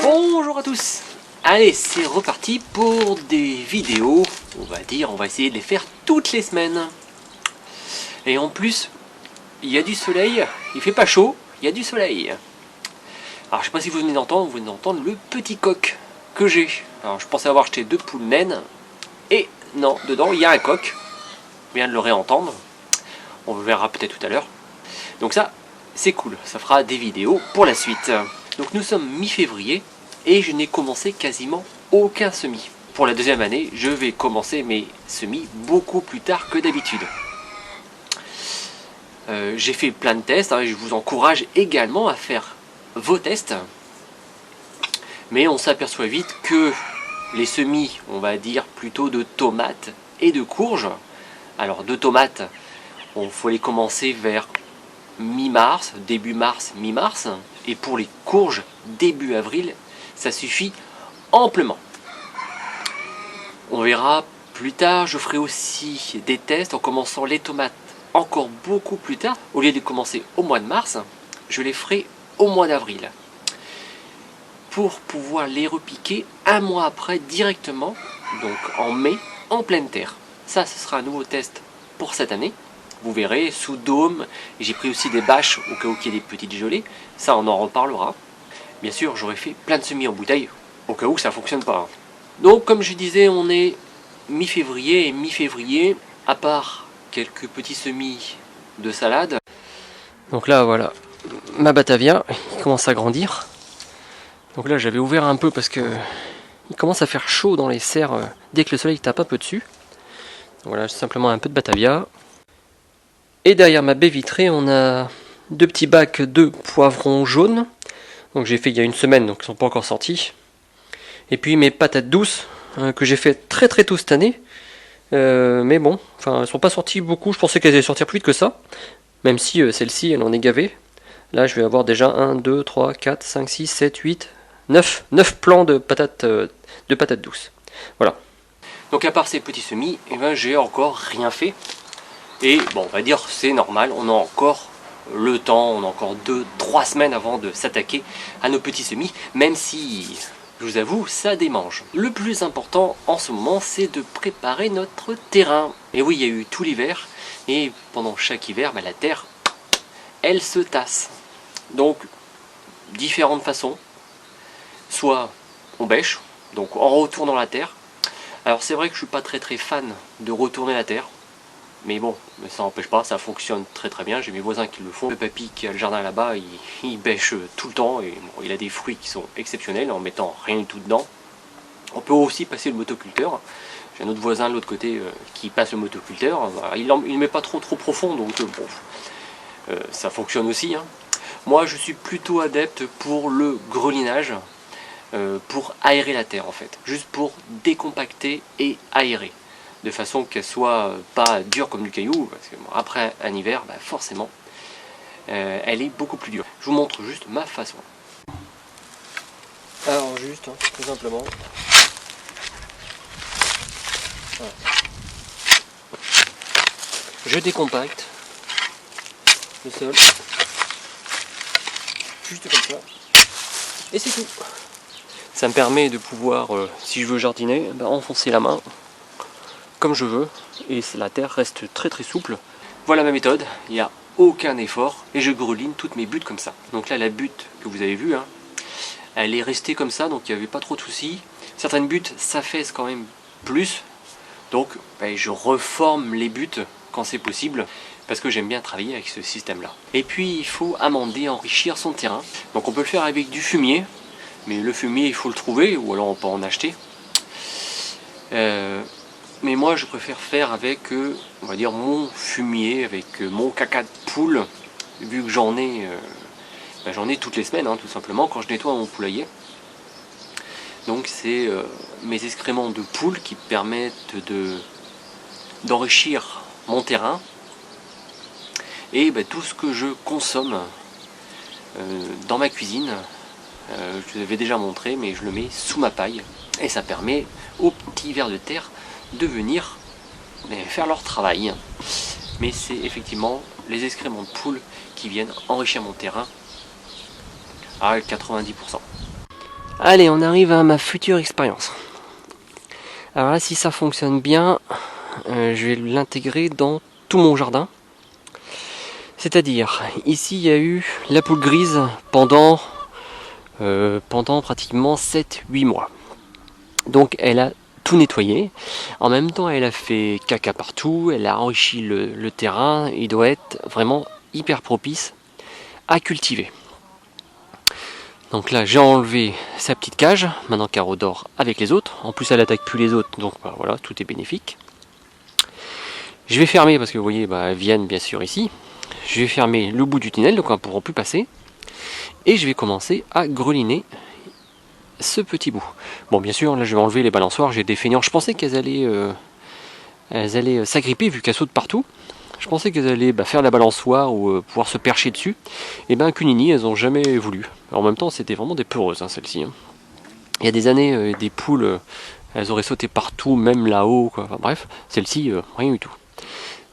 Bonjour à tous. Allez, c'est reparti pour des vidéos, on va essayer de les faire toutes les semaines. Et en plus, il y a du soleil, il fait pas chaud, il y a du soleil. Alors je sais pas si vous venez d'entendre, le petit coq que j'ai. Alors je pensais avoir acheté 2 poules naines, et non, dedans il y a un coq. Je viens de le réentendre, on le verra peut-être tout à l'heure. Donc ça, c'est cool, ça fera des vidéos pour la suite. Donc nous sommes mi-février, et je n'ai commencé quasiment aucun semis. Pour la deuxième année, je vais commencer mes semis beaucoup plus tard que d'habitude. J'ai fait plein de tests, et je vous encourage également à faire vos tests. Mais on s'aperçoit vite que les semis, on va dire plutôt de tomates et de courges. Alors de tomates, il faut les commencer vers mi-mars, début mars, mi-mars. Et pour les courges, début avril, ça suffit amplement. On verra plus tard, je ferai aussi des tests en commençant les tomates encore beaucoup plus tard. Au lieu de commencer au mois de mars, je les ferai au mois d'avril. Pour pouvoir les repiquer un mois après directement, donc en mai, en pleine terre. Ça, ce sera un nouveau test pour cette année. Vous verrez, sous dôme, j'ai pris aussi des bâches au cas où il y ait des petites gelées. Ça, on en reparlera. Bien sûr, j'aurais fait plein de semis en bouteille, au cas où ça ne fonctionne pas. Donc, comme je disais, on est mi-février, et mi-février, à part quelques petits semis de salade. Donc là, voilà, ma batavia, il commence à grandir. Donc là, j'avais ouvert un peu parce que il commence à faire chaud dans les serres dès que le soleil tape un peu dessus. Donc voilà, simplement un peu de batavia. Et derrière ma baie vitrée, on a 2 petits bacs de poivrons jaunes. Donc j'ai fait il y a une semaine, donc ils ne sont pas encore sortis. Et puis mes patates douces, que j'ai fait très très tôt cette année. Mais bon, enfin, elles ne sont pas sorties beaucoup. Je pensais qu'elles allaient sortir plus vite que ça. Même si celle-ci, elle en est gavée. Là, je vais avoir déjà 1, 2, 3, 4, 5, 6, 7, 8, 9 plants de patates douces. Voilà. Donc à part ces petits semis, eh ben, j'ai encore rien fait. Et bon, on va dire c'est normal, on a encore le temps, on a encore 2-3 semaines avant de s'attaquer à nos petits semis, même si, je vous avoue, ça démange. Le plus important en ce moment, c'est de préparer notre terrain. Et oui, il y a eu tout l'hiver, et pendant chaque hiver, la terre, elle se tasse. Donc, différentes façons. Soit on bêche, donc en retournant la terre. Alors c'est vrai que je suis pas très fan de retourner la terre. Mais bon, ça n'empêche pas, ça fonctionne très bien. J'ai mes voisins qui le font. Le papy qui a le jardin là-bas, il bêche tout le temps. Et bon, il a des fruits qui sont exceptionnels en mettant rien du tout dedans. On peut aussi passer le motoculteur. J'ai un autre voisin de l'autre côté qui passe le motoculteur. Il ne met pas trop profond, donc bon, ça fonctionne aussi. Hein. Moi, je suis plutôt adepte pour le grelinage, pour aérer la terre en fait. Juste pour décompacter et aérer. De façon qu'elle soit pas dure comme du caillou, parce que bon, après un hiver, forcément, elle est beaucoup plus dure. Je vous montre juste ma façon. Alors juste, tout simplement. Voilà. Je décompacte le sol, juste comme ça, et c'est tout. Ça me permet de pouvoir, si je veux jardiner, enfoncer la main comme je veux, et la terre reste très souple. Voilà ma méthode, il n'y a aucun effort, et je greline toutes mes buttes comme ça. Donc là, la butte que vous avez vue, elle est restée comme ça, donc il n'y avait pas trop de soucis. Certaines buttes s'affaissent quand même plus, donc je reforme les buttes quand c'est possible, parce que j'aime bien travailler avec ce système-là. Et puis il faut amender, enrichir son terrain. Donc on peut le faire avec du fumier, mais le fumier il faut le trouver, ou alors on peut en acheter. Mais moi je préfère faire avec, on va dire, mon fumier, avec mon caca de poule, vu que j'en ai toutes les semaines, tout simplement, quand je nettoie mon poulailler. Donc c'est mes excréments de poule qui permettent d'enrichir mon terrain. Et tout ce que je consomme dans ma cuisine, je vous avais déjà montré, mais je le mets sous ma paille. Et ça permet aux petits vers de terre de venir faire leur travail. Mais c'est effectivement les excréments de poule qui viennent enrichir mon terrain à 90%. Allez, on arrive à ma future expérience. Alors là, si ça fonctionne bien, je vais l'intégrer dans tout mon jardin. C'est-à-dire, ici il y a eu la poule grise pendant pratiquement 7-8 mois. Donc elle a tout nettoyé. En même temps, elle a fait caca partout, elle a enrichi le terrain. Il doit être vraiment hyper propice à cultiver. Donc là, j'ai enlevé sa petite cage. Maintenant, Caro dort avec les autres. En plus, elle attaque plus les autres, donc bah, voilà, tout est bénéfique. Je vais fermer parce que vous voyez, bah, elles viennent bien sûr ici. Je vais fermer le bout du tunnel, donc elles ne pourront plus passer. Et je vais commencer à greliner ce petit bout. Bon, bien sûr, là je vais enlever les balançoires. J'ai des feignants. Je pensais qu'elles allaient s'agripper vu qu'elles sautent partout. Je pensais qu'elles allaient faire la balançoire ou pouvoir se percher dessus. Et ben, cunini, elles n'ont jamais voulu. En même temps, c'était vraiment des peureuses, hein, celles-ci. Hein. Il y a des années, des poules, elles auraient sauté partout, même là-haut. Enfin, bref, celle-ci, rien du tout.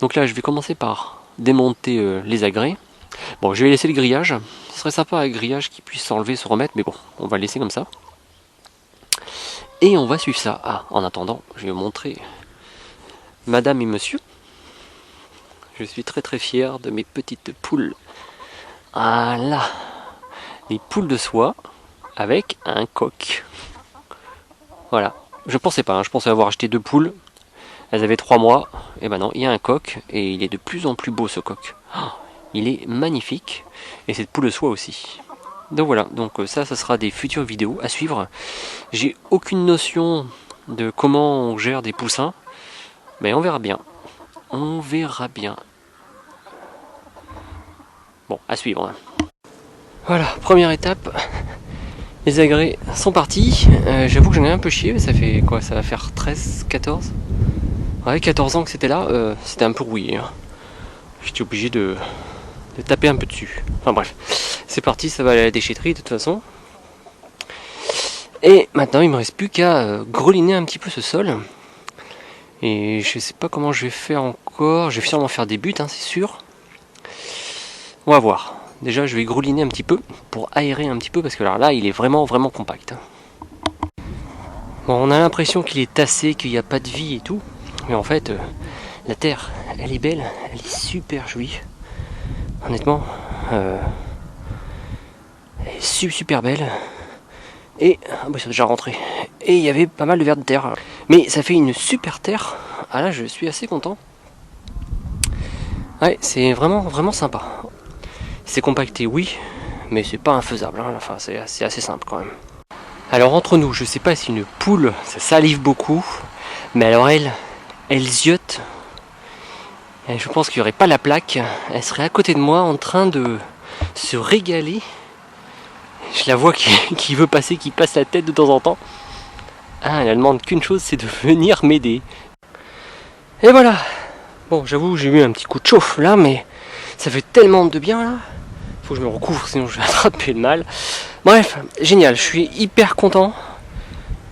Donc là, je vais commencer par démonter les agrès. Bon, je vais laisser le grillage. Ce serait sympa un grillage qui puisse s'enlever, se remettre, mais bon, on va le laisser comme ça. Et on va suivre ça. Ah, en attendant, je vais vous montrer Madame et Monsieur. Je suis très très fier de mes petites poules. Voilà, les poules de soie avec un coq. Voilà, je pensais pas, hein. Je pensais avoir acheté 2 poules. Elles avaient 3 mois. Et ben non, il y a un coq et il est de plus en plus beau ce coq. Oh, il est magnifique. Et cette poule de soie aussi. Donc voilà, donc ça sera des futures vidéos à suivre. J'ai aucune notion de comment on gère des poussins, mais on verra bien. On verra bien. Bon, à suivre. Hein. Voilà, première étape. Les agrès sont partis. J'avoue que j'en ai un peu chié, mais ça fait quoi? Ça va faire 13, 14? Ouais, 14 ans que c'était là, c'était un peu rouillé. Hein. J'étais obligé de taper un peu dessus. Enfin bref, c'est parti, ça va aller à la déchetterie de toute façon. Et maintenant, il me reste plus qu'à greliner un petit peu ce sol. Et je sais pas comment je vais faire encore. Je vais sûrement faire des buts, hein, c'est sûr. On va voir. Déjà, je vais greliner un petit peu pour aérer un petit peu parce que là, il est vraiment vraiment compact. Bon, on a l'impression qu'il est tassé, qu'il n'y a pas de vie et tout. Mais en fait, la terre, elle est belle, elle est super jolie. Honnêtement, elle est super belle. Et bah, c'est déjà rentré. Et il y avait pas mal de vers de terre. Mais ça fait une super terre. Ah là, je suis assez content. Ouais, c'est vraiment vraiment sympa. C'est compacté, oui, mais c'est pas infaisable. Hein. Enfin, c'est assez simple quand même. Alors entre nous, je sais pas si une poule, ça salive beaucoup, mais alors elle ziote. Et je pense qu'il n'y aurait pas la plaque. Elle serait à côté de moi en train de se régaler. Je la vois qui veut passer, qui passe la tête de temps en temps. Ah, elle demande qu'une chose, c'est de venir m'aider. Et voilà. Bon, j'avoue, j'ai eu un petit coup de chauffe là, mais ça fait tellement de bien là. Faut que je me recouvre, sinon je vais attraper le mal. Bref, génial, je suis hyper content.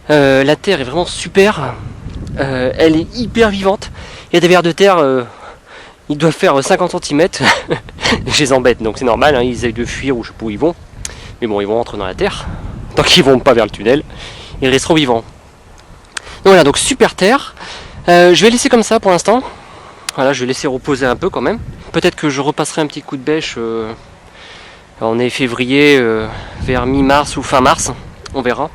La terre est vraiment super. Elle est hyper vivante. Il y a des vers de terre, ils doivent faire 50 cm. Je les embête, donc c'est normal, hein, ils essayent de fuir ou je sais pas où ils vont. Mais bon, ils vont rentrer dans la terre. Tant qu'ils vont pas vers le tunnel, ils resteront vivants. Donc voilà, donc super terre. Je vais laisser comme ça pour l'instant. Voilà, je vais laisser reposer un peu quand même. Peut-être que je repasserai un petit coup de bêche. On est février, vers mi-mars ou fin mars. On verra.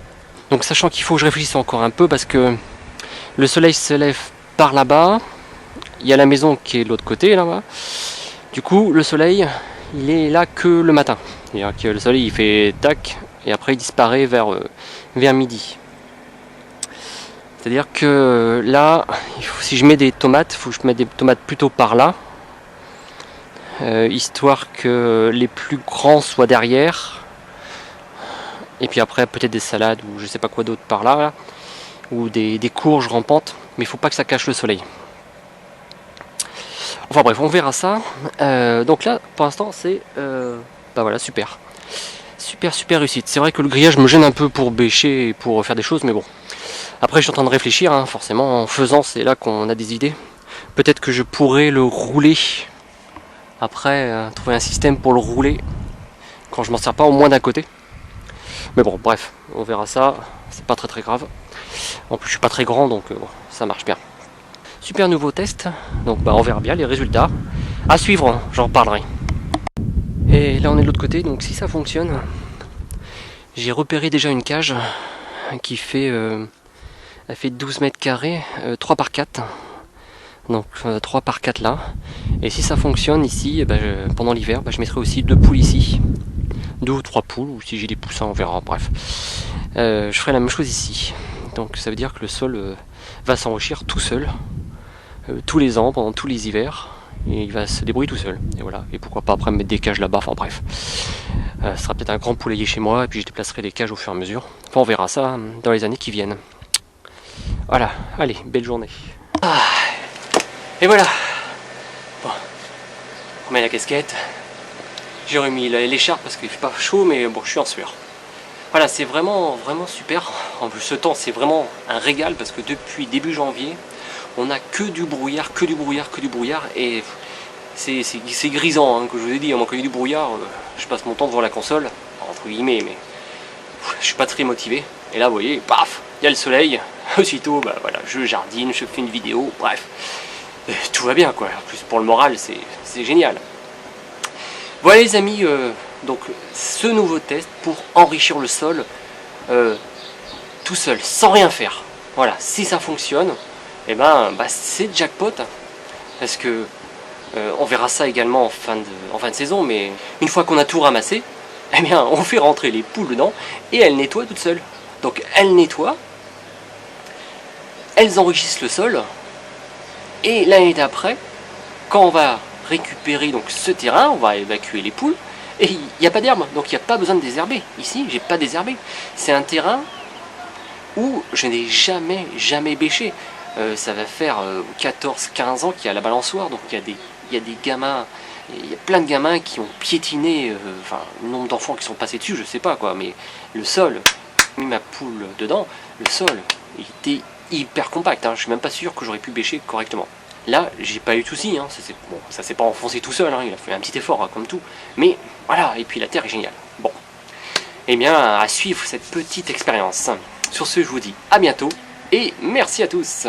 Donc sachant qu'il faut que je réfléchisse encore un peu parce que le soleil se lève par là-bas. Il y a la maison qui est de l'autre côté là-bas. Du coup, le soleil, il est là que le matin. C'est-à-dire que le soleil il fait tac et après il disparaît vers midi. C'est-à-dire que là, si je mets des tomates, il faut que je mette des tomates plutôt par là. Histoire que les plus grands soient derrière. Et puis après peut-être des salades ou je sais pas quoi d'autre par là. Ou des courges rampantes. Mais il faut pas que ça cache le soleil. Enfin bref, on verra ça. Donc là, pour l'instant, c'est voilà, super. Super réussite. C'est vrai que le grillage me gêne un peu pour bêcher et pour faire des choses, mais bon. Après, je suis en train de réfléchir, hein, forcément, en faisant, c'est là qu'on a des idées. Peut-être que je pourrais le rouler. Après, trouver un système pour le rouler quand je m'en sers pas au moins d'un côté. Mais bon, bref, on verra ça, c'est pas très grave. En plus, je suis pas très grand, donc bon, ça marche bien. Super nouveau test, donc bah, on verra bien les résultats. À suivre, hein, j'en parlerai. Et là, on est de l'autre côté, donc si ça fonctionne, j'ai repéré déjà une cage qui fait, elle fait 12 mètres carrés, 3 par 4. Donc 3 par 4 là. Et si ça fonctionne ici, pendant l'hiver, je mettrai aussi 2 poules ici. 2 ou 3 poules, ou si j'ai des poussins, on verra, bref. Je ferai la même chose ici. Donc ça veut dire que le sol va s'enrichir tout seul, tous les ans, pendant tous les hivers. Et il va se débrouiller tout seul. Et voilà. Et pourquoi pas après mettre des cages là-bas, enfin bref. Ce sera peut-être un grand poulailler chez moi, et puis je déplacerai les cages au fur et à mesure. Enfin on verra ça dans les années qui viennent. Voilà, allez, belle journée. Et voilà. Bon, on remet la casquette. J'ai remis l'écharpe parce qu'il fait pas chaud, mais bon, je suis en sueur. Voilà, c'est vraiment super. En plus, ce temps, c'est vraiment un régal parce que depuis début janvier, on n'a que du brouillard, et c'est grisant, hein, que je vous ai dit. Moi, quand il y a du brouillard, je passe mon temps devant la console, entre guillemets, mais je suis pas très motivé. Et là, vous voyez, paf, il y a le soleil. Aussitôt, voilà, je jardine, je fais une vidéo, bref. Tout va bien, quoi. En plus, pour le moral, c'est génial. Voilà les amis, donc ce nouveau test pour enrichir le sol tout seul, sans rien faire. Voilà, si ça fonctionne, et c'est jackpot, parce que on verra ça également en fin de saison, mais une fois qu'on a tout ramassé, eh bien on fait rentrer les poules dedans et elles nettoient toutes seules. Donc elles nettoient, elles enrichissent le sol, et l'année d'après, quand on va récupérer donc ce terrain, on va évacuer les poules, et il n'y a pas d'herbe, donc il n'y a pas besoin de désherber. Ici, j'ai pas désherbé. C'est un terrain où je n'ai jamais bêché. Ça va faire 14-15 ans qu'il y a la balançoire, donc il y a des gamins, il y a plein de gamins qui ont piétiné, enfin, le nombre d'enfants qui sont passés dessus, je sais pas quoi, mais le sol, mis ma poule dedans, le sol, il était hyper compact, hein, je suis même pas sûr que j'aurais pu bêcher correctement. Là, j'ai pas eu de soucis, hein. Ça s'est pas enfoncé tout seul, hein. Il a fait un petit effort, hein, comme tout. Mais voilà, et puis la terre est géniale. Bon, eh bien, à suivre cette petite expérience. Sur ce, je vous dis à bientôt, et merci à tous.